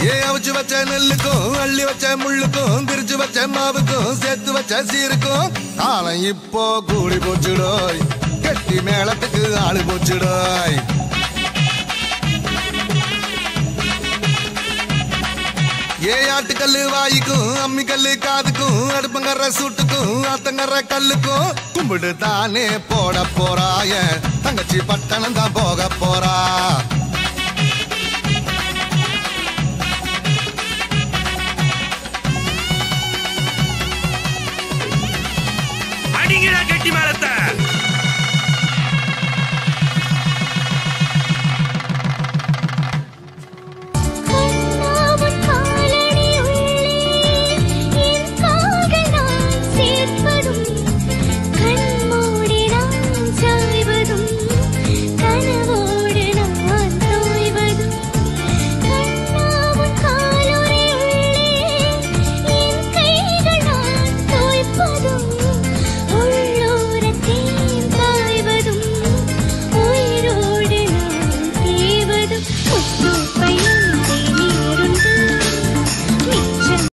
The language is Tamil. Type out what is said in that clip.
ஏ அவிச்சு வச்ச நெல்லுக்கும் அள்ளி வச்ச முள்ளுக்கும் திரிச்சு வச்ச மாவுக்கும் சேர்த்து வச்ச சீருக்கும் காலம் இப்போ கூடி போச்சுடோய் கெட்டி மேளத்துக்கு ஆளு போச்சுடோய் ஏ ஆட்டுக்கல்லு வாய்க்கும் அம்மி கல்லு காதுக்கும் அடுப்பங்கற சூட்டுக்கும் ஆத்தங்கற கல்லுக்கும் கும்பிடு தானே போட போறாய தங்கச்சி பட்டணம் தான் போக போறா